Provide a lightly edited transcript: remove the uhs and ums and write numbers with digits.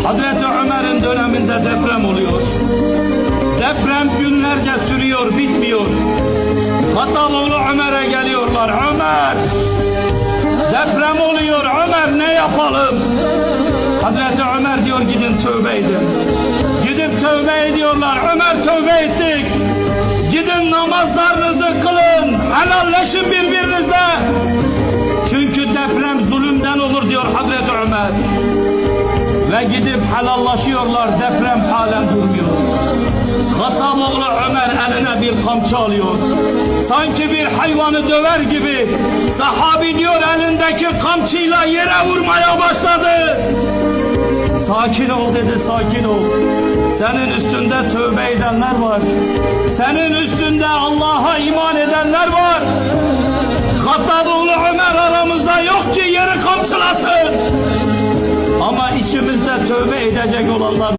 Hazreti Ömer'in döneminde deprem oluyor. Deprem günlerce sürüyor, bitmiyor. Hattaboğlu Ömer'e geliyorlar. Ömer, deprem oluyor. Ömer, ne yapalım? Hazreti Ömer diyor, gidin tövbe edin. Gidip tövbe ediyorlar. Ömer, tövbe ettik. Gidin namazlarınızı kılın. Helalleşin birbirinizle. Çünkü deprem zulümden olur diyor Hazreti Ömer. Ve gidip helallaşıyorlar. Deprem halen durmuyor. Hattaboğlu Ömer eline bir kamçı alıyor. Sanki bir hayvanı döver gibi sahabi diyor elindeki kamçıyla yere vurmaya başladı. Sakin ol dedi, sakin ol. Senin üstünde tövbe edenler var. Senin üstünde Allah'a iman edenler var. Hattaboğlu Ömer aramızda yok ki yeri kamçılasın. Ama içimizde tövbe edecek olanlar